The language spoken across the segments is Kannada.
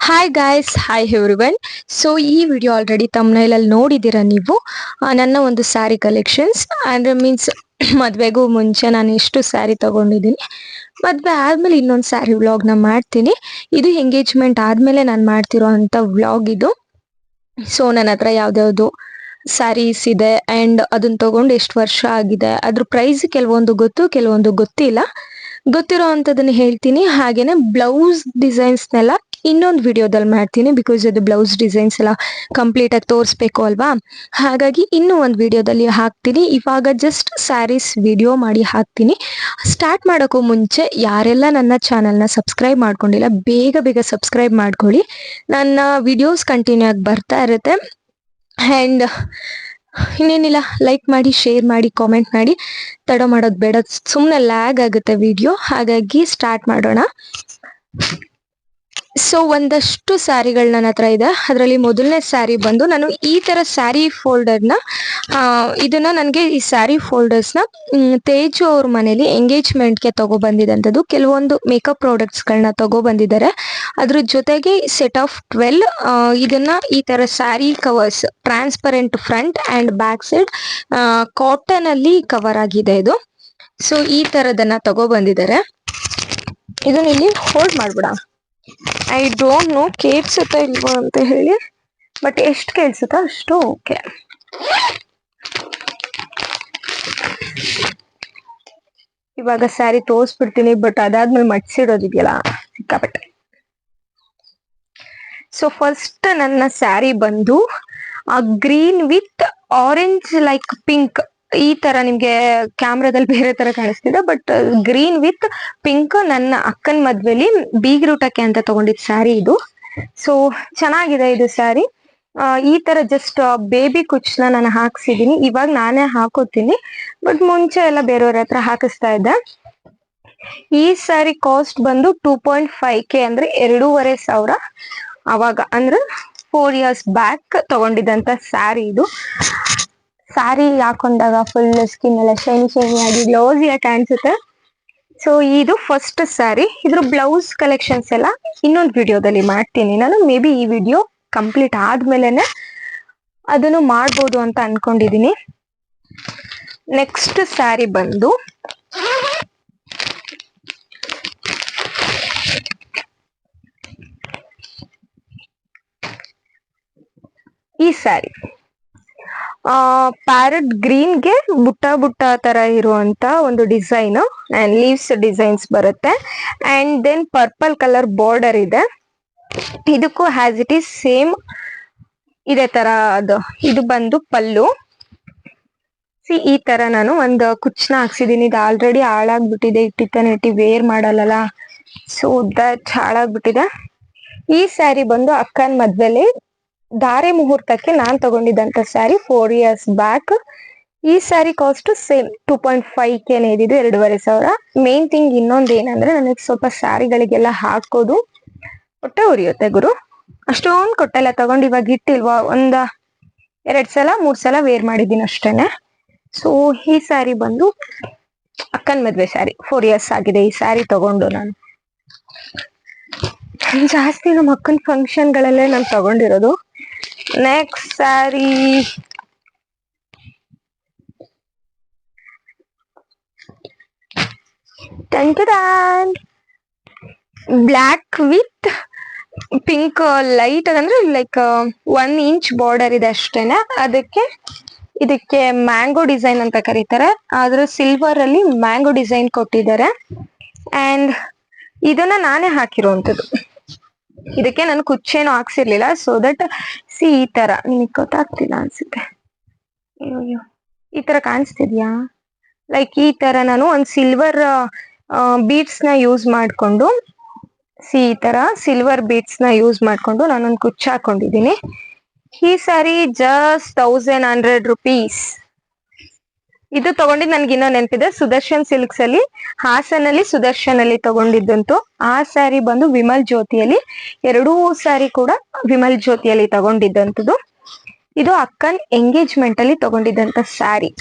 Hi guys, hi everyone. So ಈ ವಿಡಿಯೋ ಆಲ್ರೆಡಿ ತಮ್ನೈಲಲ್ಲಿ ನೋಡಿದ್ದೀರಾ ನೀವು. ನನ್ನ ಒಂದು ಸ್ಯಾರಿ ಕಲೆಕ್ಷನ್ಸ್ ಅಂದರೆ ಮೀನ್ಸ್ ಮದುವೆಗೂ ಮುಂಚೆ ನಾನು ಎಷ್ಟು ಸ್ಯಾರಿ ತಗೊಂಡಿದ್ದೀನಿ, ಮದುವೆ ಆದಮೇಲೆ ಇನ್ನೊಂದು ಸ್ಯಾರಿ ವ್ಲಾಗ್ನ ಮಾಡ್ತೀನಿ. ಇದು ಎಂಗೇಜ್ಮೆಂಟ್ ಆದಮೇಲೆ ನಾನು ಮಾಡ್ತಿರೋ ಅಂಥ ವ್ಲಾಗ್ ಇದು. ಸೊ ನನ್ನ ಹತ್ರ ಯಾವ್ದ್ಯಾವ್ದು ಸ್ಯಾರೀಸ್ ಇದೆ ಆ್ಯಂಡ್ ಅದನ್ನ ತಗೊಂಡು ಎಷ್ಟು ವರ್ಷ ಆಗಿದೆ, ಅದ್ರ ಪ್ರೈಸ್ ಕೆಲವೊಂದು ಗೊತ್ತು, ಕೆಲವೊಂದು ಗೊತ್ತಿಲ್ಲ. ಗೊತ್ತಿರೋ ಅಂಥದ್ದನ್ನ ಹೇಳ್ತೀನಿ. ಹಾಗೇನೆ ಬ್ಲೌಸ್ ಡಿಸೈನ್ಸ್ನೆಲ್ಲ ಇನ್ನೊಂದು ವಿಡಿಯೋದಲ್ಲಿ ಮಾಡ್ತೀನಿ, ಬಿಕಾಸ್ ಅದು ಬ್ಲೌಸ್ ಡಿಸೈನ್ಸ್ ಎಲ್ಲ ಕಂಪ್ಲೀಟ್ ಆಗಿ ತೋರಿಸ್ಬೇಕು ಅಲ್ವಾ. ಹಾಗಾಗಿ ಇನ್ನೂ ಒಂದು ವಿಡಿಯೋದಲ್ಲಿ ಹಾಕ್ತೀನಿ. ಇವಾಗ ಜಸ್ಟ್ ಸ್ಯಾರೀಸ್ ವಿಡಿಯೋ ಮಾಡಿ ಹಾಕ್ತೀನಿ. ಸ್ಟಾರ್ಟ್ ಮಾಡೋಕ್ಕೂ ಮುಂಚೆ ಯಾರೆಲ್ಲ ನನ್ನ ಚಾನಲ್ನ ಸಬ್ಸ್ಕ್ರೈಬ್ ಮಾಡ್ಕೊಂಡಿಲ್ಲ, ಬೇಗ ಬೇಗ ಸಬ್ಸ್ಕ್ರೈಬ್ ಮಾಡ್ಕೊಳ್ಳಿ. ನನ್ನ ವಿಡಿಯೋಸ್ ಕಂಟಿನ್ಯೂ ಆಗಿ ಬರ್ತಾ ಇರುತ್ತೆ. ಆ್ಯಂಡ್ ಇನ್ನೇನಿಲ್ಲ, ಲೈಕ್ ಮಾಡಿ, ಶೇರ್ ಮಾಡಿ, ಕಾಮೆಂಟ್ ಮಾಡಿ. ತಡ ಮಾಡೋದು ಬೇಡ, ಸುಮ್ಮನೆ ಲ್ಯಾಗ್ ಆಗುತ್ತೆ ವಿಡಿಯೋ. ಹಾಗಾಗಿ ಸ್ಟಾರ್ಟ್ ಮಾಡೋಣ. ಸೊ ಒಂದಷ್ಟು ಸ್ಯಾರಿಗಳು ನನ್ನ ಹತ್ರ ಇದೆ. ಅದರಲ್ಲಿ ಮೊದಲನೇ ಸ್ಯಾರಿ ಬಂದು, ನಾನು ಈ ಥರ ಸ್ಯಾರಿ ಫೋಲ್ಡರ್ನ ಇದನ್ನ ನನಗೆ ಈ ಸ್ಯಾರಿ ಫೋಲ್ಡರ್ಸ್ನ ತೇಜು ಅವ್ರ ಮನೇಲಿ ಎಂಗೇಜ್ಮೆಂಟ್ಗೆ ತಗೊಬಂದಿದಂಥದ್ದು. ಕೆಲವೊಂದು ಮೇಕಪ್ ಪ್ರಾಡಕ್ಟ್ಸ್ಗಳನ್ನ ತಗೊಬಂದಿದ್ದಾರೆ. ಅದ್ರ ಜೊತೆಗೆ ಸೆಟ್ ಆಫ್ 12 ಇದನ್ನ ಈ ಥರ sari covers, transparent front and back side cotton ಅಲ್ಲಿ ಕವರ್ ಆಗಿದೆ ಇದು. ಸೊ ಈ ಥರದನ್ನ ತಗೊಬಂದಿದ್ದಾರೆ. ಇದನ್ನ ಇಲ್ಲಿ ಹೋಲ್ಡ್ ಮಾಡ್ಬಿಡ. ಐ ಡೋಂಟ್ ನೋ ಕೇಳಿಸುತ್ತಾ ಇಲ್ವೋ ಅಂತ ಹೇಳಿ, ಬಟ್ ಎಷ್ಟು ಕೇಳಿಸುತ್ತಾ ಅಷ್ಟು ಓಕೆ. ಇವಾಗ ಸ್ಯಾರಿ ತೋರಿಸ್ಬಿಡ್ತೀನಿ, ಬಟ್ ಅದಾದ್ಮೇಲೆ ಮಡ್ಸಿಡೋದಿದೆಯಲ್ಲ ಸಿಕ್ಕಾಪಟ್ಟೆ. ಸೊ ಫಸ್ಟ್ ನನ್ನ ಸ್ಯಾರಿ ಬಂದು green with orange like pink. ಈ ತರ ನಿಮ್ಗೆ ಕ್ಯಾಮ್ರಾದಲ್ಲಿ ಬೇರೆ ತರ ಕಾಣಿಸ್ತಿದೆ, ಬಟ್ ಗ್ರೀನ್ ವಿತ್ ಪಿಂಕ್ ನನ್ನ ಅಕ್ಕನ ಮದ್ವೆಲಿ ಬೀಗ್ರೂಟಕ್ಕೆ ಅಂತ ತಗೊಂಡಿದ್ ಸ್ಯಾರಿ ಇದು. ಸೊ ಚೆನ್ನಾಗಿದೆ ಇದು ಸ್ಯಾರಿ. ಈ ತರ ಜಸ್ಟ್ ಬೇಬಿ ಕುಚ್ನ ನಾನು ಹಾಕ್ಸಿದೀನಿ. ಇವಾಗ ನಾನೇ ಹಾಕೋತೀನಿ, ಬಟ್ ಮುಂಚೆ ಎಲ್ಲ ಬೇರೆಯವ್ರ ಹತ್ರ ಹಾಕಿಸ್ತಾ ಇದ್ದೆ. ಈ ಸ್ಯಾರಿ ಕಾಸ್ಟ್ ಬಂದು 2.5K ಅಂದ್ರೆ 2,500. ಅವಾಗ ಅಂದ್ರೆ 4 years ಬ್ಯಾಕ್ ತಗೊಂಡಿದ್ದಂತ ಸ್ಯಾರಿ ಇದು. ಸ್ಯಾರಿ ಹಾಕೊಂಡಾಗ ಫುಲ್ ಸ್ಕಿನ್ ಎಲ್ಲ ಶೈನಿ ಶೈನಿ ಆಗಿ ಗ್ಲೌಸಿ ಆಗಿ ಕಾಣಿಸುತ್ತೆ. ಸೊ ಇದು ಫಸ್ಟ್ ಸ್ಯಾರಿ. ಇದ್ರ ಬ್ಲೌಸ್ ಕಲೆಕ್ಷನ್ಸ್ ಎಲ್ಲ ಇನ್ನೊಂದು ವಿಡಿಯೋದಲ್ಲಿ ಮಾಡ್ತೀನಿ ನಾನು. ಮೇ ಬಿ ಈ ವಿಡಿಯೋ ಕಂಪ್ಲೀಟ್ ಆದ್ಮೇಲೆನೆ ಅದನ್ನು ಮಾಡ್ಬೋದು ಅಂತ ಅನ್ಕೊಂಡಿದೀನಿ. ನೆಕ್ಸ್ಟ್ ಸ್ಯಾರಿ ಬಂದು ಈ ಸ್ಯಾರಿ ಪ್ಯಾರೆಟ್ ಗ್ರೀನ್ಗೆ ಬುಟ್ಟ ಬುಟ್ಟ ತರ ಇರುವಂತ ಒಂದು ಡಿಸೈನ್ ಅಂಡ್ ಲೀವ್ಸ್ ಡಿಸೈನ್ಸ್ ಬರುತ್ತೆ. And then purple colour border ಇದೆ. ಇದಕ್ಕೂ ಹ್ಯಾಸ್ ಇಟ್ ಈಸ್ ಸೇಮ್ ಇದೇ ತರ. ಇದು ಬಂದು ಪಲ್ಲು. ಈ ತರ ನಾನು ಒಂದು ಕುಚ್ನ ಹಾಕ್ಸಿದೀನಿ. ಇದು ಆಲ್ರೆಡಿ ಹಾಳಾಗ್ಬಿಟ್ಟಿದೆ, ಇಟ್ಟಿ ವೇರ್ ಮಾಡಲ್ಲ, ಸೊ ದಟ್ ಹಾಳಾಗ್ಬಿಟ್ಟಿದೆ. ಈ ಸ್ಯಾರಿ ಬಂದು ಅಕ್ಕನ ಮದ್ವೆಲಿ ಧಾರೆ ಮುಹೂರ್ತಕ್ಕೆ ನಾನ್ ತಗೊಂಡಿದ್ದಂತ ಸ್ಯಾರಿ 4 years ಬ್ಯಾಕ್. ಈ ಸ್ಯಾರಿ ಕಾಸ್ಟ್ ಸೇಮ್ 2.5K ಇದಿದ್ದು 2,500. ಮೇನ್ ಥಿಂಗ್ ಇನ್ನೊಂದು ಏನಂದ್ರೆ, ನನಗೆ ಸ್ವಲ್ಪ ಸ್ಯಾರಿಗಳಿಗೆಲ್ಲ ಹಾಕೋದು ಹೊಟ್ಟೆ ಉರಿಯುತ್ತೆ ಗುರು. ಅಷ್ಟೊಂದು ಕೊಟ್ಟೆಲ್ಲ ತಗೊಂಡು ಇವಾಗ ಇಟ್ಟಿಲ್ವಾ, 2 ಸಲ 3 ಸಲ ವೇರ್ ಮಾಡಿದ್ದೀನಿ ಅಷ್ಟೇನೆ. ಸೊ ಈ ಸ್ಯಾರಿ ಬಂದು ಅಕ್ಕನ ಮದ್ವೆ ಸ್ಯಾರಿ. 4 years ಆಗಿದೆ ಈ ಸ್ಯಾರಿ ತಗೊಂಡು. ನಾನು ಜಾಸ್ತಿ ನಮ್ಮ ಅಕ್ಕನ ಫಂಕ್ಷನ್ಗಳಲ್ಲೇ ನಾನು ತಗೊಂಡಿರೋದು. Next sari black with pink light ಅಂದ್ರೆ ಲೈಕ್ 1 inch ಬಾರ್ಡರ್ ಇದೆ ಅಷ್ಟೇನೆ. ಇದಕ್ಕೆ ಮ್ಯಾಂಗೋ ಡಿಸೈನ್ ಅಂತ ಕರೀತಾರೆ. ಆದ್ರೆ ಸಿಲ್ವರ್ ಅಲ್ಲಿ ಮ್ಯಾಂಗೋ ಡಿಸೈನ್ ಕೊಟ್ಟಿದ್ದಾರೆ. ಅಂಡ್ ಇದನ್ನ ನಾನೇ ಹಾಕಿರುವಂತದ್ದು. ಇದಕ್ಕೆ ನಾನು ಕುಚ್ಚೇನು ಹಾಕ್ಸಿರ್ಲಿಲ್ಲ. ಸೊ ದಟ್ ಈ ತರ ನಿಮಗೆ ಗೊತ್ತಾಗ್ತಿಲ್ಲ ಅನ್ಸುತ್ತೆ. ಈ ತರ ಕಾಣಿಸ್ತಿದ್ಯಾ? ಲೈಕ್ ಈ ತರ ನಾನು ಒಂದು ಸಿಲ್ವರ್ ಬೀಡ್ಸ್ ನ ಯೂಸ್ ಮಾಡ್ಕೊಂಡು, ಈ ತರ ಸಿಲ್ವರ್ ಬೀಡ್ಸ್ ನ ಯೂಸ್ ಮಾಡ್ಕೊಂಡು ನಾನೊಂದು ಕುಚ್ಚ ಹಾಕೊಂಡಿದ್ದೀನಿ. ಈ ಸ್ಯಾರಿ ಜಸ್ಟ್ 1,100 rupees. ಇದು ತಗೊಂಡಿದ್ದು ನನ್ಗೆ ಇನ್ನೂ ನೆನಪಿದೆ, ಸುದರ್ಶನ್ ಸಿಲ್ಕ್ಸ್ ಅಲ್ಲಿ, ಹಾಸನಲ್ಲಿ ಸುದರ್ಶನ್ ಅಲ್ಲಿ ತಗೊಂಡಿದ್ದಂತೂ. ಆ ಸ್ಯಾರಿ ಬಂದು ವಿಮಲ್ ಜ್ಯೋತಿಯಲ್ಲಿ, 2 ಸ್ಯಾರಿ ಕೂಡ ವಿಮಲ್ ಜ್ಯೋತಿಯಲ್ಲಿ ತಗೊಂಡಿದ್ದಂಥದ್ದು. ಇದು ಅಕ್ಕನ್ ಎಂಗೇಜ್ಮೆಂಟ್ ಅಲ್ಲಿ ತಗೊಂಡಿದ್ದಂತ ಸ್ಯಾರಿ.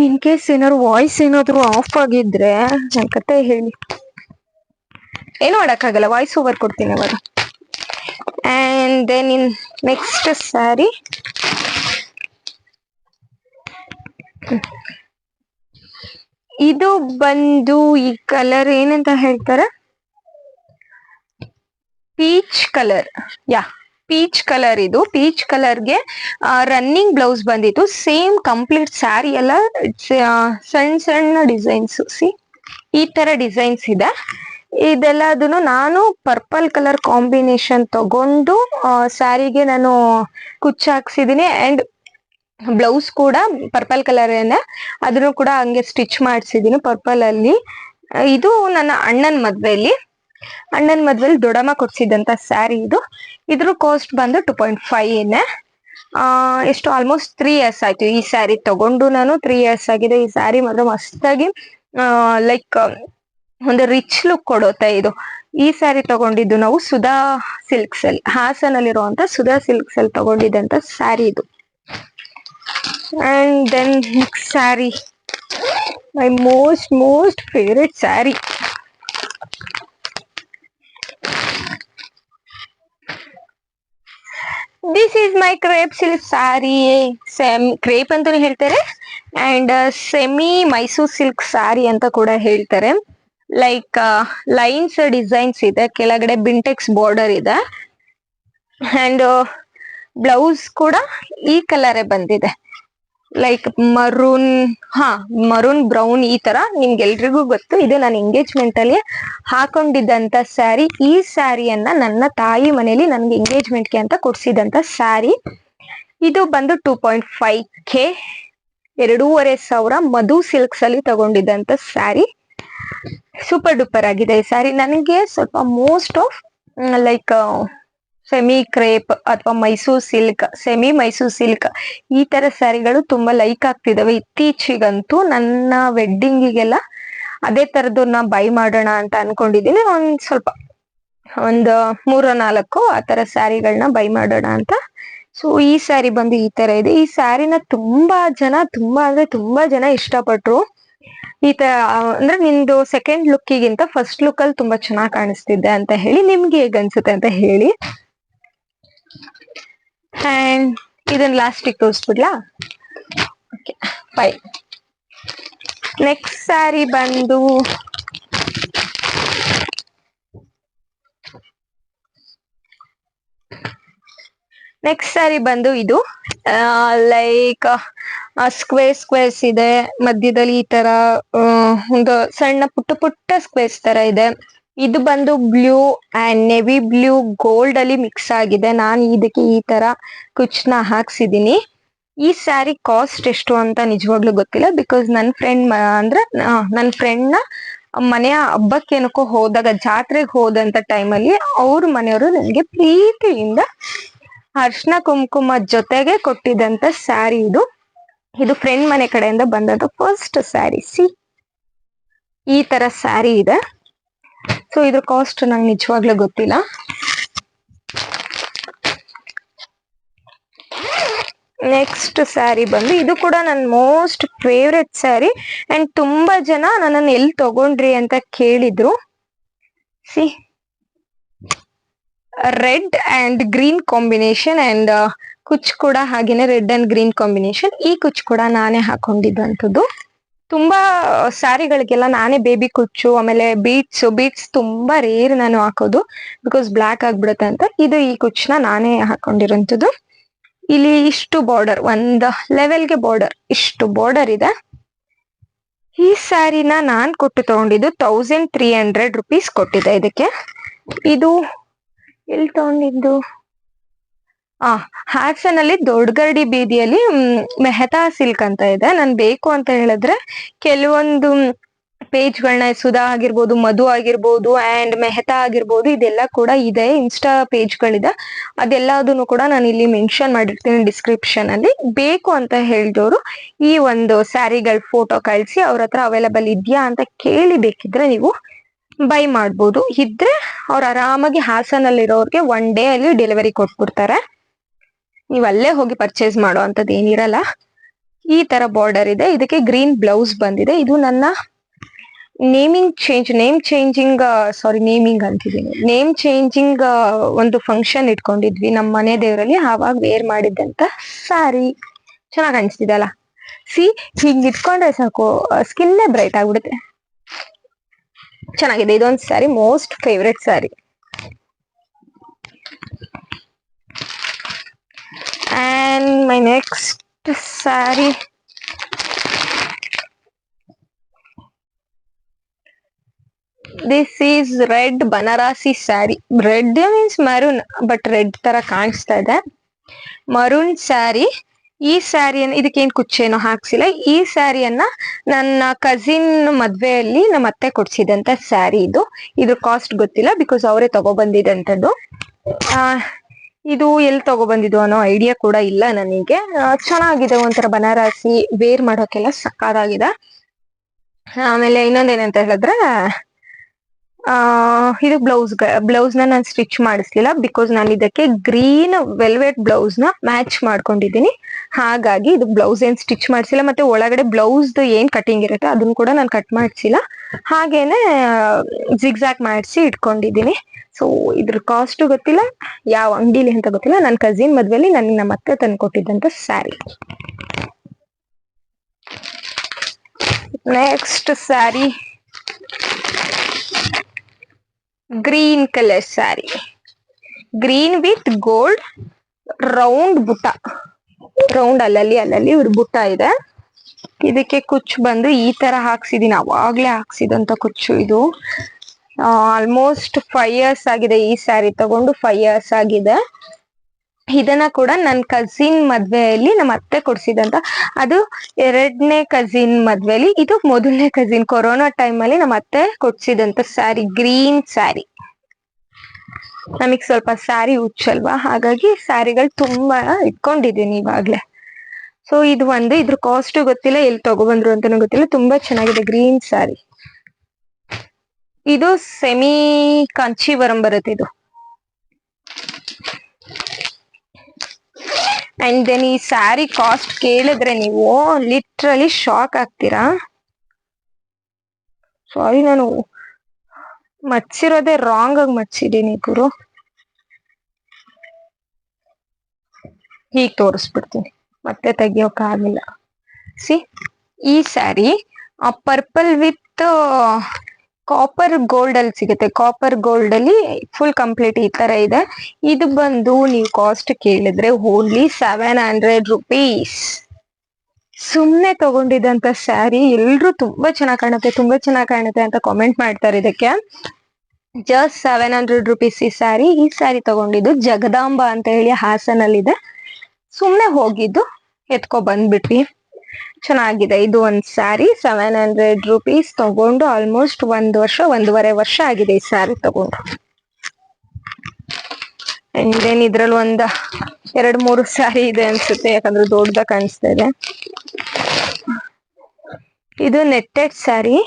ಇನ್ ಕೇಸ್ ಏನಾದ್ರು ವಾಯ್ಸ್ ಏನಾದ್ರು ಆಫ್ ಆಗಿದ್ರೆ ನನ್ ಕತೆ ಹೇಳಿ. ಏನು ಮಾಡಕ್ಕಾಗಲ್ಲ, ವಾಯ್ಸ್ ಓವರ್ ಕೊಡ್ತೀನಿ ಅವಾಗ. And then in next sari ಇದು ಬಂದು ಈ ಕಲರ್ ಏನಂತ ಹೇಳ್ತಾರೆ, peach colour. Yeah, peach colour. ಇದು ಪೀಚ್ ಕಲರ್ಗೆ ರನ್ನಿಂಗ್ ಬ್ಲೌಸ್ ಬಂದಿತ್ತು. ಸೇಮ್ ಕಂಪ್ಲೀಟ್ ಸ್ಯಾರಿ ಎಲ್ಲ ಸಣ್ಣ ಸಣ್ಣ ಡಿಸೈನ್ಸ್, ಸಿ ಈ ತರ ಡಿಸೈನ್ಸ್ ಇದೆ. ಇದೆಲ್ಲದನ್ನು ನಾನು ಪರ್ಪಲ್ ಕಲರ್ ಕಾಂಬಿನೇಷನ್ ತಗೊಂಡು ಸ್ಯಾರಿಗೆ ನಾನು ಕುಚ್ಚು ಹಾಕ್ಸಿದೀನಿ. ಅಂಡ್ ಬ್ಲೌಸ್ ಕೂಡ ಪರ್ಪಲ್ ಕಲರ್ ಏನೆ, ಅದನ್ನು ಕೂಡ ಹಂಗೆ ಸ್ಟಿಚ್ ಮಾಡಿಸಿದೀನಿ ಪರ್ಪಲ್ ಅಲ್ಲಿ. ಇದು ನನ್ನ ಅಣ್ಣನ ಮದ್ವೆಲಿ ದೊಡ್ಡಮ್ಮ ಕೊಡ್ಸಿದಂತ ಸ್ಯಾರಿ ಇದು. ಇದ್ರ ಕಾಸ್ಟ್ ಬಂದು 2.5 ಏನೆ. ಎಷ್ಟು ಆಲ್ಮೋಸ್ಟ್ 3 years ಆಯ್ತು ಈ ಸ್ಯಾರಿ ತಗೊಂಡು. ನಾನು 3 years ಆಗಿದೆ. ಈ ಸ್ಯಾರಿ ಮಾತ್ರ ಮಸ್ತಾಗಿ ಲೈಕ್ ಒಂದು ರಿಚ್ ಲುಕ್ ಕೊಡುತ್ತೆ ಇದು. ಈ ಸ್ಯಾರಿ ತಗೊಂಡಿದ್ದು ನಾವು ಸುಧಾ ಸಿಲ್ಕ್ಸ್ ಅಲ್ಲಿ, ಹಾಸನಲ್ಲಿರುವಂತ ಸುಧಾ ಸಿಲ್ಕ್ಸ್ ಅಲ್ಲಿ ತಗೊಂಡಿದ್ದಂತ ಸ್ಯಾರಿ ಇದು. And then next sari, my most favourite sari. This is my crepe silk sari. Crepe ಅಂತಾನು ಹೇಳ್ತಾರೆ and semi Mysore silk sari ಅಂತ ಕೂಡ ಹೇಳ್ತಾರೆ. ಲೈಕ್ ಲೈನ್ಸ್ ಡಿಸೈನ್ಸ್ ಇದೆ, ಕೆಳಗಡೆ ಬಿಂಟೆಕ್ಸ್ ಬಾರ್ಡರ್ ಇದೆ. ಅಂಡ್ ಬ್ಲೌಸ್ ಕೂಡ ಈ ಕಲರೇ ಬಂದಿದೆ, ಲೈಕ್ ಮರೂನ್ ಬ್ರೌನ್ ಈ ತರ. ನಿಮ್ಗೆಲ್ರಿಗೂ ಗೊತ್ತು, ಇದು ನಾನು ಎಂಗೇಜ್ಮೆಂಟ್ ಅಲ್ಲಿ ಹಾಕೊಂಡಿದ್ದಂತ ಸ್ಯಾರಿ. ಈ ಸ್ಯಾರಿಯನ್ನ ನನ್ನ ತಾಯಿ ಮನೇಲಿ ನನ್ಗೆ ಎಂಗೇಜ್ಮೆಂಟ್ಗೆ ಅಂತ ಕೊಡ್ಸಿದಂತ ಸ್ಯಾರಿ. ಇದು ಬಂದು 2.5K, 2,500 ಮಧು ಸಿಲ್ಕ್ಸ್ ಅಲ್ಲಿ ತಗೊಂಡಿದ್ದಂತ ಸ್ಯಾರಿ. ಸೂಪರ್ ಡೂಪರ್ ಆಗಿದೆ ಈ ಸ್ಯಾರಿ. ನನಗೆ ಸ್ವಲ್ಪ most of like semi crepe ಅಥವಾ Mysore silk, semi Mysore silk ಈ ತರ ಸ್ಯಾರಿಗಳು ತುಂಬಾ ಲೈಕ್ ಆಗ್ತಿದಾವೆ ಇತ್ತೀಚಿಗಂತೂ. ನನ್ನ ವೆಡ್ಡಿಂಗಿಗೆಲ್ಲ ಅದೇ ತರದನ್ನ ಬೈ ಮಾಡೋಣ ಅಂತ ಅನ್ಕೊಂಡಿದೀನಿ. ಒಂದು 3-4 ಆ ತರ ಸ್ಯಾರಿಗಳನ್ನ ಬೈ ಮಾಡೋಣ ಅಂತ. ಸೊ ಈ ಸ್ಯಾರಿ ಬಂದು ಈ ತರ ಇದೆ. ಈ ಸ್ಯಾರಿನ ತುಂಬಾ ಜನ ಇಷ್ಟಪಟ್ರು. ಈ ತರ ಅಂದ್ರೆ ನಿಂದು ಸೆಕೆಂಡ್ ಲುಕ್ಕಿಗಿಂತ ಫಸ್ಟ್ ಲುಕ್ ಅಲ್ಲಿ ತುಂಬಾ ಚೆನ್ನಾಗಿ ಕಾಣಿಸ್ತಿದ್ದೆ ಅಂತ ಹೇಳಿ. ನಿಮ್ಗೆ ಹೇಗ್ ಅನ್ಸುತ್ತೆ ಅಂತ ಹೇಳಿ. ಅಂಡ್ ಇದನ್ನ ಲಾಸ್ಟಿಗೆ ತೋರಿಸ್ಬಿಡ್ಲಾ? Okay fine. ನೆಕ್ಸ್ಟ್ ಸ್ಯಾರಿ ಬಂದು ಇದು ಲೈಕ್ ಸ್ಕ್ವೇರ್ಸ್ ಇದೆ ಮಧ್ಯದಲ್ಲಿ. ಈ ತರ ಒಂದು ಸಣ್ಣ ಪುಟ್ಟ ಸ್ಕ್ವೇರ್ಸ್ ತರ ಇದೆ. ಇದು ಬಂದು blue and navy blue gold ಅಲ್ಲಿ ಮಿಕ್ಸ್ ಆಗಿದೆ. ನಾನು ಇದಕ್ಕೆ ಈ ತರ ಕುಚ್ಚನ್ನ ಹಾಕ್ಸಿದೀನಿ. ಈ ಸ್ಯಾರಿ ಕಾಸ್ಟ್ ಎಷ್ಟು ಅಂತ ನಿಜವಾಗ್ಲೂ ಗೊತ್ತಿಲ್ಲ, ಬಿಕಾಸ್ ನನ್ನ ಫ್ರೆಂಡ್ ನ ಮನೆಯ ಹಬ್ಬಕ್ಕೇನಕ್ಕೋ ಹೋದಾಗ, ಜಾತ್ರೆಗೆ ಹೋದಂತ ಟೈಮಲ್ಲಿ ಅವ್ರ ಮನೆಯವರು ನನಗೆ ಪ್ರೀತಿಯಿಂದ ಅರ್ಶನ ಕುಂಕುಮ ಜೊತೆಗೆ ಕೊಟ್ಟಿದ್ದಂತ ಸ್ಯಾರಿ ಇದು. ಇದು ಫ್ರೆಂಡ್ ಮನೆ ಕಡೆಯಿಂದ ಬಂದಂತ ಫಸ್ಟ್ ಸ್ಯಾರಿ. ಸಿ ಈ ತರ ಸ್ಯಾರಿ ಇದೆ. ಸೊ ಇದ್ರ ಕಾಸ್ಟ್ ನಂಗೆ ನಿಜವಾಗ್ಲೂ ಗೊತ್ತಿಲ್ಲ. ನೆಕ್ಸ್ಟ್ ಸ್ಯಾರಿ ಬಂದು ಇದು ಕೂಡ ನನ್ನ ಮೋಸ್ಟ್ ಫೇವ್ರೆಟ್ ಸ್ಯಾರಿ. ಅಂಡ್ ತುಂಬಾ ಜನ ನನ್ನನ್ನು ಎಲ್ಲಿ ತಗೊಂಡ್ರಿ ಅಂತ ಕೇಳಿದ್ರು. See red and green combination and ಕುಚ್ ಕೂಡ ಹಾಗೇನೆ ರೆಡ್ ಅಂಡ್ ಗ್ರೀನ್ ಕಾಂಬಿನೇಷನ್. ಈ ಕುಚ್ ಕೂಡ ನಾನೇ ಹಾಕೊಂಡಿದ್ದಂಥದ್ದು. ತುಂಬಾ ಸ್ಯಾರಿಗಳಿಗೆಲ್ಲ ನಾನೇ ಬೇಬಿ ಕುಚ್ಚು ಆಮೇಲೆ ಬೀಟ್ಸ್ ತುಂಬಾ ರೇರ್ ನಾನು ಹಾಕೋದು, ಬಿಕಾಸ್ ಬ್ಲಾಕ್ ಆಗ್ಬಿಡುತ್ತೆ ಅಂತ. ಈ ಕುಚ್ಚನ್ನ ನಾನೇ ಹಾಕೊಂಡಿರೋಂಥದ್ದು. ಇಲ್ಲಿ ಇಷ್ಟು ಬಾರ್ಡರ್, ಒಂದು ಲೆವೆಲ್ಗೆ ಬಾರ್ಡರ್, ಇಷ್ಟು ಬಾರ್ಡರ್ ಇದೆ. ಈ ಸ್ಯಾರಿನ ನಾನ್ ಕೊಟ್ಟು ತಗೊಂಡಿದ್ದು 1300 rupees ಕೊಟ್ಟಿದ್ದೆ ಇದಕ್ಕೆ. ಇದು ಎಲ್ಲಿ ತಗೊಂಡಿದ್ದು? ಹಾಸನಲ್ಲಿ ದೊಡ್ಡಗರಡಿ ಬೀದಿಯಲ್ಲಿ ಮೆಹತಾ ಸಿಲ್ಕ್ ಅಂತ ಇದೆ. ನಾನು ಬೇಕು ಅಂತ ಹೇಳಿದ್ರೆ ಕೆಲವೊಂದು ಪೇಜ್ಗಳನ್ನ, ಸುಧಾ ಆಗಿರ್ಬೋದು, ಮಧು ಆಗಿರ್ಬೋದು ಅಂಡ್ ಮೆಹತಾ ಆಗಿರ್ಬೋದು, ಇದೆಲ್ಲ ಕೂಡ ಇದೆ, ಇನ್ಸ್ಟಾ ಪೇಜ್ಗಳಿದೆ. ಅದೆಲ್ಲದನ್ನು ಕೂಡ ನಾನು ಇಲ್ಲಿ ಮೆನ್ಷನ್ ಮಾಡಿರ್ತೀನಿ ಡಿಸ್ಕ್ರಿಪ್ಷನ್ ಅಲ್ಲಿ. ಬೇಕು ಅಂತ ಹೇಳಿದವರು ಈ ಒಂದು ಸ್ಯಾರಿಗಳ ಫೋಟೋ ಕಳಿಸಿ ಅವ್ರ ಹತ್ರ ಅವೈಲಬಲ್ ಇದೆಯಾ ಅಂತ ಕೇಳಿ ಬೇಕಿದ್ರೆ ನೀವು ಬೈ ಮಾಡ್ಬೋದು. ಇದ್ರೆ ಅವ್ರು ಆರಾಮಾಗಿ ಹಾಸನಲ್ಲಿರೋರ್ಗೆ 1 day ಅಲ್ಲಿ ಡೆಲಿವರಿ ಕೊಟ್ಬಿಡ್ತಾರೆ. ನೀವ್ ಅಲ್ಲೇ ಹೋಗಿ ಪರ್ಚೇಸ್ ಮಾಡೋ ಅಂತದ್ ಏನಿರಲ್ಲ. ಈ ತರ ಬಾರ್ಡರ್ ಇದೆ. ಇದಕ್ಕೆ ಗ್ರೀನ್ ಬ್ಲೌಸ್ ಬಂದಿದೆ. ಇದು ನನ್ನ ನೇಮ್ ಚೇಂಜಿಂಗ್ ಸಾರಿ ನೇಮಿಂಗ್ ಅಂತಿದ್ದೀನಿ, ನೇಮ್ ಚೇಂಜಿಂಗ್ ಒಂದು ಫಂಕ್ಷನ್ ಇಟ್ಕೊಂಡಿದ್ವಿ ನಮ್ಮ ಮನೆ ದೇವರಲ್ಲಿ, ಆವಾಗ ವೇರ್ ಮಾಡಿದ್ದಂತ ಸ್ಯಾರಿ. ಚೆನ್ನಾಗಿ ಅನಿಸ್ತಿದೆ ಅಲ್ಲ. ಸಿ, ಹಿಂಗ್ ಇಟ್ಕೊಂಡ್ರೆ ಸಾಕು ಸ್ಕಿನ್ನೇ ಬ್ರೈಟ್ ಆಗ್ಬಿಡುತ್ತೆ. ಚೆನ್ನಾಗಿದೆ. ಇದೊಂದು sari most favourite sari. And my next sari, this is red Banarasi sari. Red means maroon, but red ತರ ಕಾಣಿಸ್ತಾ ಇದೆ. ಮರೂನ್ ಸ್ಯಾರಿ. ಈ ಸ್ಯಾರಿಯನ್ನು, ಇದಕ್ಕೇನ್ ಕುಚ್ಚೇನೋ ಹಾಕ್ಸಿಲ್ಲ. ಈ ಸ್ಯಾರಿಯನ್ನ ನನ್ನ ಕಸಿನ್ ಮದ್ವೆಯಲ್ಲಿ ನಮ್ಮ ಅತ್ತೆ ಕೊಡ್ಸಿದಂತ ಸ್ಯಾರಿ ಇದು. ಇದ್ರ ಕಾಸ್ಟ್ ಗೊತ್ತಿಲ್ಲ, ಬಿಕಾಸ್ ಅವರೇ ತಗೊಬಂದಿದಂತದ್ದು. ಇದು ಎಲ್ಲಿ ತಗೊಬಂದಿದ್ದು ಅನ್ನೋ ಐಡಿಯಾ ಕೂಡ ಇಲ್ಲ ನನಗೆ. ಚೆನ್ನಾಗಿದೆ, ಒಂಥರ ಬನಾರಸಿ, ವೇರ್ ಮಾಡೋಕೆಲ್ಲ ಸಕ್ಕತ್ತಾಗಿದೆ. ಆಮೇಲೆ ಇನ್ನೊಂದೇನಂತ ಹೇಳಿದ್ರೆ, ಇದು ಬ್ಲೌಸ್ ನಾನು ಸ್ಟಿಚ್ ಮಾಡಿಸ್ಲಿಲ್ಲ, ಬಿಕಾಸ್ ನಾನು ಇದಕ್ಕೆ ಗ್ರೀನ್ ವೆಲ್ವೆಟ್ ಬ್ಲೌಸ್ ನ ಮ್ಯಾಚ್ ಮಾಡ್ಕೊಂಡಿದ್ದೀನಿ. ಹಾಗಾಗಿ ಇದು ಬ್ಲೌಸ್ ಏನ್ ಸ್ಟಿಚ್ ಮಾಡಿಸಿಲ್ಲ, ಮತ್ತೆ ಒಳಗಡೆ ಬ್ಲೌಸ್ ಏನ್ ಕಟಿಂಗ್ ಇರುತ್ತೆ ಅದನ್ನ ಕೂಡ ನಾನು ಕಟ್ ಮಾಡಿಸಿಲ್ಲ. ಹಾಗೇನೆ ಜಿಗ್ಜಾಗ್ ಮಾಡಿಸಿ ಇಟ್ಕೊಂಡಿದ್ದೀನಿ. ಸೊ ಇದ್ರ ಕಾಸ್ಟ್ ಗೊತ್ತಿಲ್ಲ, ಯಾವ ಅಂಗಡಿಲಿ ಅಂತ ಗೊತ್ತಿಲ್ಲ. ನನ್ನ ಕಸಿನ್ ಮದ್ವೆಲಿ ನನಗೆ ನಮ್ಮ ಅತ್ತೆ ತಂದು ಕೊಟ್ಟಿದ್ದಂತ sari. Next sari, green colour sari. Green with gold round ಬುಟ್ಟ, ರೌಂಡ್ ಅಲ್ಲಲ್ಲಿ ಬುಟ್ಟ ಇದೆ. ಇದಕ್ಕೆ ಕುಚ್ಚು ಬಂದು ಈ ತರ ಹಾಕ್ಸಿದೀನಿ, ಅವಾಗ್ಲೇ ಹಾಕ್ಸಿದಂತ ಕುಚ್ಚು ಇದು. ಆಲ್ಮೋಸ್ಟ್ 5 years ಆಗಿದೆ ಈ ಸ್ಯಾರಿ ತಗೊಂಡು, 5 years ಆಗಿದೆ. ಇದನ್ನ ಕೂಡ ನನ್ನ ಕಸಿನ್ ಮದ್ವೆಯಲ್ಲಿ ನಮ್ಮ ಅತ್ತೆ ಕೊಡ್ಸಿದಂತ, ಅದು 2ನೇ ಕಸಿನ್ ಮದ್ವೆಲಿ, ಇದು 1ನೇ ಕಸಿನ್ ಕೊರೋನಾ ಟೈಮ್ ಅಲ್ಲಿ ನಮ್ಮ ಅತ್ತೆ ಕೊಡ್ಸಿದಂತ ಸ್ಯಾರಿ, ಗ್ರೀನ್ ಸ್ಯಾರಿ. ನಮಗ್ ಸ್ವಲ್ಪ ಸ್ಯಾರಿ ಹುಚ್ಚಲ್ವಾ, ಹಾಗಾಗಿ ಸ್ಯಾರಿಗಳು ತುಂಬಾ ಇಟ್ಕೊಂಡಿದ್ದೀನಿ ಇವಾಗ್ಲೆ. ಸೊ ಇದು ಒಂದು, ಇದ್ರ ಕಾಸ್ಟ್ ಗೊತ್ತಿಲ್ಲ, ಎಲ್ಲಿ ತಗೊಬಂದ್ರು ಅಂತಾನು ಗೊತ್ತಿಲ್ಲ. ತುಂಬಾ ಚೆನ್ನಾಗಿದೆ ಗ್ರೀನ್ ಸ್ಯಾರಿ. ಇದು ಸೆಮಿ ಕಾಂಚೀವರಂ ಬರುತ್ತೆ ಇದು. ಅಂಡ್ ದೆನ್ ಈ ಸ್ಯಾರಿ ಕಾಸ್ಟ್ ಕೇಳಿದ್ರೆ ನೀವು ಲಿಟ್ರಲಿ ಶಾಕ್ ಆಗ್ತೀರಾ. ಸಾರಿ, ನಾನು ಮಡ್ಸಿರೋದೇ ರಾಂಗ್ ಆಗಿ ಮಡ್ಸಿದೀನಿ ಗುರು. ಹೀಗ್ ತೋರಿಸ್ಬಿಡ್ತೀನಿ, ಮತ್ತೆ ತೆಗಿಯೋಕ್ ಆಗಿಲ್ಲ. ಸಿ, ಈ sari purple with copper gold ಅಲ್ಲಿ ಸಿಗುತ್ತೆ. ಕಾಪರ್ ಗೋಲ್ಡ್ ಅಲ್ಲಿ ಫುಲ್ ಕಂಪ್ಲೀಟ್ ಈ ತರ ಇದೆ. ಇದು ಬಂದು ನೀವು ಕಾಸ್ಟ್ ಕೇಳಿದ್ರೆ ಓನ್ಲಿ 700 rupees. ಸುಮ್ನೆ ತಗೊಂಡಿದ್ದಂತ ಸ್ಯಾರಿ. ಎಲ್ರು ತುಂಬಾ ಚೆನ್ನಾಗ್ ಕಾಣುತ್ತೆ ಅಂತ ಕಾಮೆಂಟ್ ಮಾಡ್ತಾರೆ ಇದಕ್ಕೆ. ಜಸ್ಟ್ 700 rupees ಈ ಸ್ಯಾರಿ. ಈ ಸ್ಯಾರಿ ತಗೊಂಡಿದ್ದು ಜಗದಾಂಬ ಅಂತ ಹೇಳಿ ಹಾಸನಲ್ಲಿದೆ. ಸುಮ್ನೆ ಹೋಗಿದ್ದು ಎತ್ಕೊ ಬಂದ್ಬಿಟ್ವಿ. ಚೆನ್ನಾಗಿದೆ. ಇದು ಒಂದ್ ಸ್ಯಾರಿ 700 rupees ತಗೊಂಡು ಆಲ್ಮೋಸ್ಟ್ 1.5 ವರ್ಷ ಆಗಿದೆ ಈ ಸ್ಯಾರಿ ತಗೊಂಡು. ಅಂಡ್ ದೆನ್ ಇದ್ರಲ್ಲಿ ಒಂದ್ 2-3 ಸ್ಯಾರಿ ಇದೆ ಅನ್ಸುತ್ತೆ, ಯಾಕಂದ್ರೆ ದೊಡ್ಡದಾಗಿ ಕಾಣಿಸ್ತಾ ಇದೆ. ಇದು ನೆಟ್ಟೆಡ್ ಸ್ಯಾರಿ,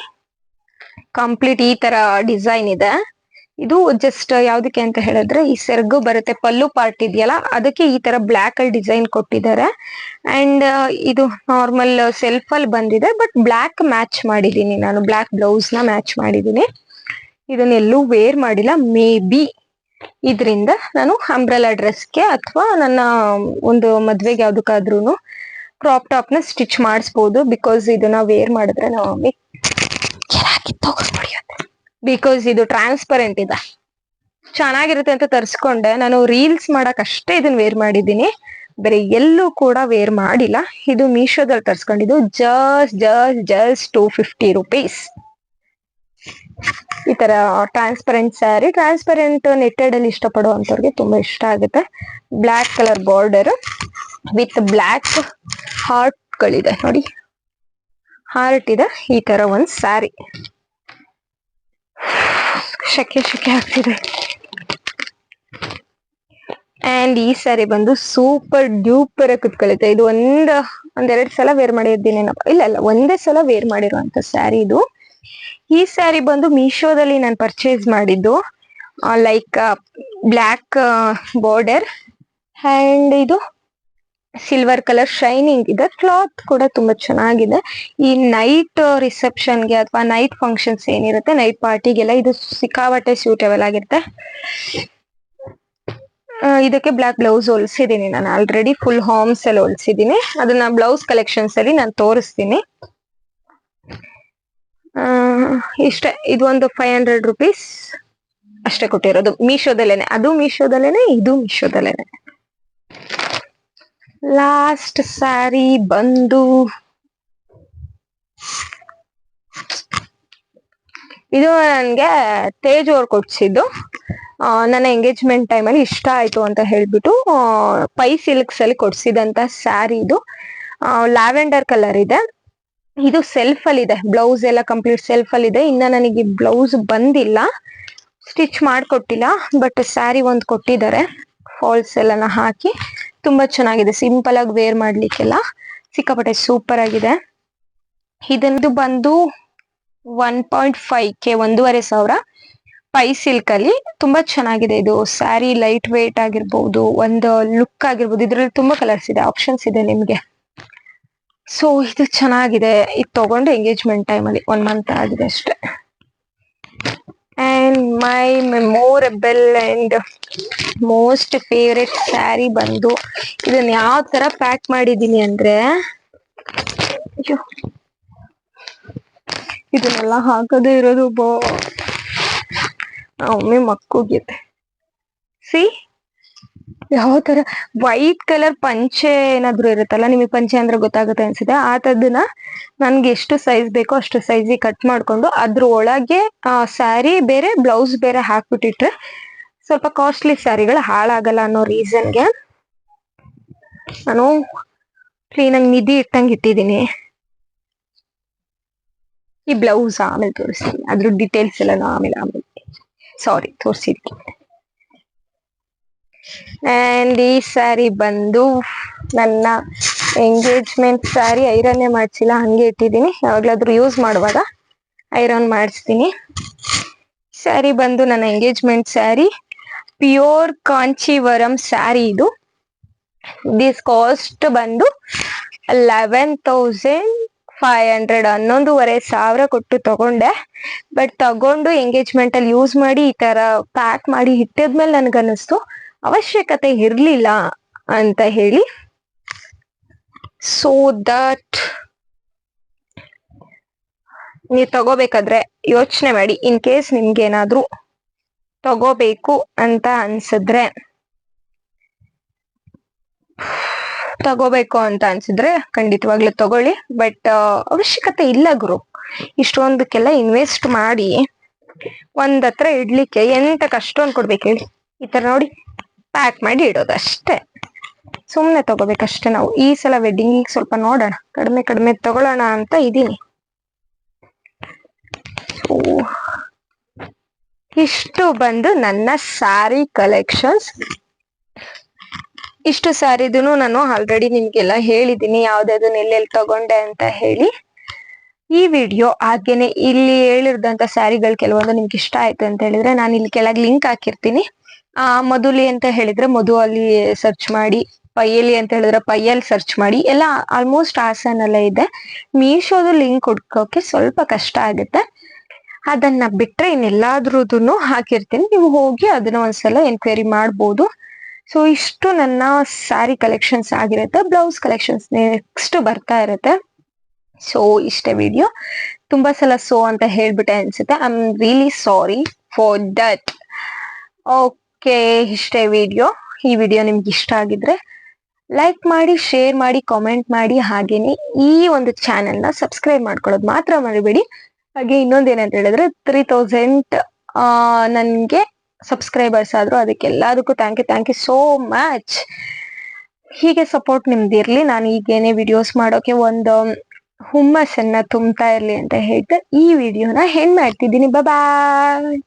ಕಂಪ್ಲೀಟ್ ಈ ತರ ಡಿಸೈನ್ ಇದೆ. ಇದು ಜಸ್ಟ್ ಯಾವ್ದಕ್ಕೆ ಅಂತ ಹೇಳಿದ್ರೆ, ಈ ಸೆರಗು ಬರುತ್ತೆ, ಪಲ್ಲು ಪಾರ್ಟ್ ಇದೆಯಲ್ಲ, ಅದಕ್ಕೆ ಈ ತರ ಬ್ಲಾಕ್ ಅಲ್ಲಿ ಡಿಸೈನ್ ಕೊಟ್ಟಿದ್ದಾರೆ. ಅಂಡ್ ಇದು ನಾರ್ಮಲ್ ಸೆಲ್ಫ್ ಅಲ್ಲಿ ಬಂದಿದೆ, ಬಟ್ ಬ್ಲಾಕ್ ಮ್ಯಾಚ್ ಮಾಡಿದೀನಿ ನಾನು, ಬ್ಲಾಕ್ ಬ್ಲೌಸ್ ನ ಮ್ಯಾಚ್ ಮಾಡಿದೀನಿ. ಇದನ್ನೆಲ್ಲೂ ವೇರ್ ಮಾಡಿಲ್ಲ. ಮೇ ಬಿ ಇದರಿಂದ ನಾನು ಅಂಬ್ರೆಲಾ ಡ್ರೆಸ್ಗೆ ಅಥವಾ ನನ್ನ ಒಂದು ಮದ್ವೆಗೆ ಯಾವ್ದಕ್ಕಾದ್ರೂ ಕ್ರಾಪ್ ಟಾಪ್ ನ ಸ್ಟಿಚ್ ಮಾಡಿಸ್ಬೋದು. ಬಿಕಾಸ್ ಇದನ್ನ ವೇರ್ ಮಾಡಿದ್ರೆ ನಾವು ಬಿಕಾಸ್ ಇದು ಟ್ರಾನ್ಸ್ಪರೆಂಟ್ ಇದೆ, ಚೆನ್ನಾಗಿರುತ್ತೆ ಅಂತ ತರಿಸ್ಕೊಂಡೆ. ನಾನು ರೀಲ್ಸ್ ಮಾಡಕ್ ಅಷ್ಟೇ ಇದನ್ನ ವೇರ್ ಮಾಡಿದ್ದೀನಿ, ಬೇರೆ ಎಲ್ಲೂ ಕೂಡ ವೇರ್ ಮಾಡಿಲ್ಲ. ಇದು ಮೀಶೋದಲ್ಲಿ ತರಿಸ್ಕೊಂಡಿದ್ದು. Just 250 rupees. ಈ ತರ ಟ್ರಾನ್ಸ್ಪರೆಂಟ್ ಸ್ಯಾರಿ, ಟ್ರಾನ್ಸ್ಪರೆಂಟ್ ನೆಟ್ಟೆಡ್ ಅಲ್ಲಿ ಇಷ್ಟಪಡುವಂತವ್ರಿಗೆ ತುಂಬಾ ಇಷ್ಟ ಆಗುತ್ತೆ. Black colour border with black heart ಗಳಿದೆ ನೋಡಿ, ಹಾರ್ಟ್ ಇದೆ. ಈ ತರ ಒಂದ್ ಸ್ಯಾರಿ. ಶೆಕೆ ಆಗ್ತಿದೆ. ಅಂಡ್ ಈ ಸ್ಯಾರಿ ಬಂದು ಸೂಪರ್ ಡ್ಯೂಪರ್ ಕುತ್ಕೊಳ್ಳುತ್ತೆ. ಇದು ಒಂದೆರಡು ಸಲ ವೇರ್ ಮಾಡಿದ್ದೀನಿ. ಇಲ್ಲ ಒಂದೇ ಸಲ ವೇರ್ ಮಾಡಿರುವಂತ ಸ್ಯಾರಿ ಇದು. ಈ ಸ್ಯಾರಿ ಬಂದು ಮೀಶೋದಲ್ಲಿ ನಾನು ಪರ್ಚೇಸ್ ಮಾಡಿದ್ದು. ಲೈಕ್ ಬ್ಲ್ಯಾಕ್ ಬಾರ್ಡರ್ ಅಂಡ್ ಇದು ಸಿಲ್ವರ್ ಕಲರ್ ಶೈನಿಂಗ್ ಇದೆ. ಕ್ಲಾತ್ ಕೂಡ ತುಂಬಾ ಚೆನ್ನಾಗಿದೆ. ಈ ನೈಟ್ ರಿಸೆಪ್ಷನ್ಗೆ ಅಥವಾ ನೈಟ್ ಫಂಕ್ಷನ್ಸ್ ಏನಿರುತ್ತೆ, ನೈಟ್ ಪಾರ್ಟಿಗೆಲ್ಲ ಇದು ಸಿಕ್ಕಾಪಟ್ಟೆ ಸೂಟೇಬಲ್ ಆಗಿರುತ್ತೆ. ಇದಕ್ಕೆ ಬ್ಲಾಕ್ ಬ್ಲೌಸ್ ಹೊಲ್ಸಿದೀನಿ ನಾನು ಆಲ್ರೆಡಿ, ಫುಲ್ ಹಾರ್ಮ್ಸ್ ಅಲ್ಲಿ ಹೊಲ್ಸಿದೀನಿ. ಅದನ್ನ ಬ್ಲೌಸ್ ಕಲೆಕ್ಷನ್ಸ್ ಅಲ್ಲಿ ನಾನು ತೋರಿಸ್ತೀನಿ. ಇಷ್ಟೇ, ಇದು ಒಂದು 500 rupees ಅಷ್ಟೇ ಕೊಟ್ಟಿರೋದು, ಮೀಶೋದಲ್ಲೇನೆ. ಅದು ಮೀಶೋದಲ್ಲೇನೆ, ಇದು ಮೀಶೋದಲ್ಲೇನೆ. ಲಾಸ್ಟ್ ಸ್ಯಾರಿ ಬಂದು ಇದು ನನ್ಗೆ ತೇಜ್ ಅವ್ರು ಕೊಡ್ಸಿದ್ದು. ನನ್ನ ಎಂಗೇಜ್ಮೆಂಟ್ ಟೈಮಲ್ಲಿ ಇಷ್ಟ ಆಯ್ತು ಅಂತ ಹೇಳ್ಬಿಟ್ಟು ಪೈ ಸಿಲ್ಕ್ಸ್ ಅಲ್ಲಿ ಕೊಡ್ಸಿದಂತ ಸ್ಯಾರಿ ಇದು. ಲ್ಯಾವೆಂಡರ್ ಕಲರ್ ಇದೆ. ಇದು ಸೆಲ್ಫ್ ಅಲ್ಲಿ ಇದೆ, ಬ್ಲೌಸ್ ಎಲ್ಲ ಕಂಪ್ಲೀಟ್ ಸೆಲ್ಫ್ ಅಲ್ಲಿ ಇದೆ. ಇನ್ನ ನನಗೆ ಬ್ಲೌಸ್ ಬಂದಿಲ್ಲ, ಸ್ಟಿಚ್ ಮಾಡ್ಕೊಟ್ಟಿಲ್ಲ. ಬಟ್ ಸ್ಯಾರಿ ಒಂದು ಕೊಟ್ಟಿದ್ದಾರೆ, ಫಾಲ್ಸ್ ಎಲ್ಲನ ಹಾಕಿ. ತುಂಬಾ ಚೆನ್ನಾಗಿದೆ, ಸಿಂಪಲ್ ಆಗಿ ವೇರ್ ಮಾಡ್ಲಿಕ್ಕೆಲ್ಲ ಸಿಕ್ಕಾಪಟ್ಟೆ ಸೂಪರ್ ಆಗಿದೆ. ಇದೊಂದು ಬಂದು 1.5K, 1,500 ಪೈ ಸಿಲ್ಕ್ ಅಲ್ಲಿ. ತುಂಬಾ ಚೆನ್ನಾಗಿದೆ ಇದು ಸ್ಯಾರಿ. ಲೈಟ್ ವೇಟ್ ಆಗಿರ್ಬಹುದು, ಒಂದು ಲುಕ್ ಆಗಿರ್ಬೋದು. ಇದ್ರಲ್ಲಿ ತುಂಬಾ ಕಲರ್ಸ್ ಇದೆ, ಆಪ್ಷನ್ಸ್ ಇದೆ ನಿಮ್ಗೆ. ಸೊ ಇದು ಚೆನ್ನಾಗಿದೆ. ಇದು ತಗೊಂಡು ಎಂಗೇಜ್ಮೆಂಟ್ ಟೈಮಲ್ಲಿ 1 month ಆಗಿದೆ ಅಷ್ಟೇ. And my memorable and most favourite sari ಬಂದು, ಇದನ್ನ ಯಾವ ತರ ಪ್ಯಾಕ್ ಮಾಡಿದೀನಿ ಅಂದ್ರೆ, ಇದನ್ನೆಲ್ಲ ಹಾಕದೇ ಇರೋದು ಒಮ್ಮೆ ಮಕ್ಕೋಗಿದೆ. ಸಿ ಯಾವ ತರ ವೈಟ್ ಕಲರ್ ಪಂಚೆ ಏನಾದ್ರು ಇರುತ್ತಲ್ಲ, ನಿಮಗೆ ಪಂಚೆ ಅಂದ್ರೆ ಗೊತ್ತಾಗುತ್ತೆ ಅನ್ಸುತ್ತೆ. ಆ ತರದನ್ನ ನನ್ಗೆ ಎಷ್ಟು ಸೈಜ್ ಬೇಕೋ ಅಷ್ಟು ಸೈಜಿಗೆ ಕಟ್ ಮಾಡ್ಕೊಂಡು ಅದ್ರ ಒಳಗೆ ಸ್ಯಾರಿ ಬೇರೆ ಬ್ಲೌಸ್ ಬೇರೆ ಹಾಕ್ಬಿಟ್ಟಿಟ್ರೆ ಸ್ವಲ್ಪ ಕಾಸ್ಟ್ಲಿ ಸ್ಯಾರಿಗಳು ಹಾಳಾಗಲ್ಲ ಅನ್ನೋ ರೀಸನ್ಗೆ ನಾನು ಕ್ಲೀನಾಗಿ ನಿಧಿ ಇಟ್ಟಂಗೆ ಇಟ್ಟಿದ್ದೀನಿ. ಈ ಬ್ಲೌಸ್ ಆಮೇಲೆ ತೋರಿಸ್ತೀನಿ, ಅದ್ರ ಡೀಟೇಲ್ಸ್ ಎಲ್ಲ ಆಮೇಲೆ ಸಾರಿ ತೋರಿಸಿದ್ವಿ. ಅಂಡ್ ಈ ಸ್ಯಾರಿ ಬಂದು ನನ್ನ ಎಂಗೇಜ್ಮೆಂಟ್ ಸ್ಯಾರಿ. ಐರನ್ನೇ ಮಾಡಿಸಿಲ್ಲ, ಹಂಗೆ ಇಟ್ಟಿದ್ದೀನಿ. ಯಾವಾಗ್ಲಾದ್ರೂ ಯೂಸ್ ಮಾಡುವಾಗ ಐರನ್ ಮಾಡಿಸ್ತೀನಿ. ಸ್ಯಾರಿ ಬಂದು ನನ್ನ ಎಂಗೇಜ್ಮೆಂಟ್ ಸ್ಯಾರಿ, ಪ್ಯೂರ್ ಕಾಂಚೀವರಂ ಸ್ಯಾರಿ ಇದು. ದಿಸ್ ಕಾಸ್ಟ್ ಬಂದು 11,500, 11,500 ಕೊಟ್ಟು ತಗೊಂಡೆ. ಬಟ್ ತಗೊಂಡು ಎಂಗೇಜ್ಮೆಂಟ್ ಅಲ್ಲಿ ಯೂಸ್ ಮಾಡಿ ಈ ತರ ಪ್ಯಾಕ್ ಮಾಡಿ ಇಟ್ಟಿದ್ಮೇಲೆ ನನ್ಗನ್ನಿಸ್ತು ಅವಶ್ಯಕತೆ ಇರ್ಲಿಲ್ಲ ಅಂತ ಹೇಳಿ. ಸೊ ದಟ್ ನೀವು ತಗೋಬೇಕಾದ್ರೆ ಯೋಚನೆ ಮಾಡಿ. ಇನ್ ಕೇಸ್ ನಿಮ್ಗೆ ಏನಾದ್ರೂ ತಗೋಬೇಕು ಅಂತ ಅನ್ಸಿದ್ರೆ ಖಂಡಿತವಾಗ್ಲೂ ತಗೊಳ್ಳಿ. ಬಟ್ ಅವಶ್ಯಕತೆ ಇಲ್ಲ ಗುರು, ಇಷ್ಟೊಂದಕ್ಕೆಲ್ಲ ಇನ್ವೆಸ್ಟ್ ಮಾಡಿ ಒಂದ್ ಹತ್ರ ಇಡ್ಲಿಕ್ಕೆ ಎಂತ ಕಷ್ಟ ಅನ್ಕೊಡ್ಬೇಕು ಹೇಳಿ. ಈ ತರ ನೋಡಿ ಪ್ಯಾಕ್ ಮಾಡಿ ಇಡೋದು ಅಷ್ಟೇ, ಸುಮ್ನೆ ತಗೋಬೇಕಷ್ಟೇ. ನಾವು ಈ ಸಲ ವೆಡ್ಡಿಂಗ್ ಸ್ವಲ್ಪ ನೋಡೋಣ, ಕಡಿಮೆ ತಗೊಳ್ಳೋಣ ಅಂತ ಇದೀನಿ. ಇಷ್ಟು ಬಂದು ನನ್ನ ಸ್ಯಾರಿ ಕಲೆಕ್ಷನ್ಸ್. ಇಷ್ಟು ಸ್ಯಾರಿದೂ ನಾನು ಆಲ್ರೆಡಿ ನಿಮ್ಗೆಲ್ಲ ಹೇಳಿದ್ದೀನಿ, ಯಾವ್ದಾದನ್ನ ಎಲ್ಲೆಲ್ಲಿ ತಗೊಂಡೆ ಅಂತ ಹೇಳಿ. ಈ ವಿಡಿಯೋ ಹಾಗೇನೆ ಇಲ್ಲಿ ಹೇಳಿರ್ದಂತ ಸ್ಯಾರಿಗಳು ಕೆಲವೊಂದು ನಿಮ್ಗೆ ಇಷ್ಟ ಆಯ್ತು ಅಂತ ಹೇಳಿದ್ರೆ ನಾನು ಇಲ್ಲಿ ಕೆಳಗೆ ಲಿಂಕ್ ಹಾಕಿರ್ತೀನಿ. ಮಧುಲಿ ಅಂತ ಹೇಳಿದ್ರೆ ಮಧು ಅಲ್ಲಿ ಸರ್ಚ್ ಮಾಡಿ, ಪೈಯಲಿ ಅಂತ ಹೇಳಿದ್ರೆ ಪೈಯಲ್ಲಿ ಸರ್ಚ್ ಮಾಡಿ. ಎಲ್ಲ ಆಲ್ಮೋಸ್ಟ್ ಹಾಸನಲ್ಲೇ ಇದೆ. ಮೀಶೋದು ಲಿಂಕ್ ಹುಡ್ಕೋಕೆ ಸ್ವಲ್ಪ ಕಷ್ಟ ಆಗುತ್ತೆ. ಅದನ್ನ ಬಿಟ್ರೆ ಇನ್ನೆಲ್ಲಾದ್ರೂನು ಹಾಕಿರ್ತೀನಿ, ನೀವು ಹೋಗಿ ಅದನ್ನ ಒಂದ್ಸಲ ಎನ್ಕ್ವೈರಿ ಮಾಡ್ಬೋದು. ಸೊ ಇಷ್ಟು ನನ್ನ ಸ್ಯಾರಿ ಕಲೆಕ್ಷನ್ಸ್ ಆಗಿರುತ್ತೆ. ಬ್ಲೌಸ್ ಕಲೆಕ್ಷನ್ಸ್ ನೆಕ್ಸ್ಟ್ ಬರ್ತಾ ಇರುತ್ತೆ. ಸೊ ಇಷ್ಟೇ ವಿಡಿಯೋ. ತುಂಬಾ ಸಲ ಸೋ ಅಂತ ಹೇಳ್ಬಿಟ್ಟೆ ಅನ್ಸುತ್ತೆ. I am really sorry for that. Okay, ಇಷ್ಟೇ ವಿಡಿಯೋ. ಈ ವಿಡಿಯೋ ನಿಮ್ಗೆ ಇಷ್ಟ ಆಗಿದ್ರೆ ಲೈಕ್ ಮಾಡಿ, ಶೇರ್ ಮಾಡಿ, ಕಾಮೆಂಟ್ ಮಾಡಿ. ಹಾಗೇನೆ ಈ ಒಂದು ಚಾನೆಲ್ ನ ಸಬ್ಸ್ಕ್ರೈಬ್ ಮಾಡ್ಕೊಳ್ಳೋದು ಮಾತ್ರ ಮರಿಬೇಡಿ. ಹಾಗೆ ಇನ್ನೊಂದೇನಂತ ಹೇಳಿದ್ರೆ 3000 ನನ್ಗೆ ಸಬ್ಸ್ಕ್ರೈಬರ್ಸ್ ಆದ್ರು. ಅದಕ್ಕೆಲ್ಲದಕ್ಕೂ ಥ್ಯಾಂಕ್ ಯು ಸೋ ಮಚ್. ಹೀಗೆ ಸಪೋರ್ಟ್ ನಿಮ್ದಿರ್ಲಿ. ನಾನು ಈಗೇನೆ ವಿಡಿಯೋಸ್ ಮಾಡೋಕೆ ಒಂದು ಹುಮ್ಮಸ್ಸನ್ನ ತುಂಬ್ತಾ ಇರ್ಲಿ ಅಂತ ಹೇಳ್ತಾ ಈ ವಿಡಿಯೋನ ಹೆಣ್ ಮಾಡ್ತಿದ್ದೀನಿ. ಬಾಯ್.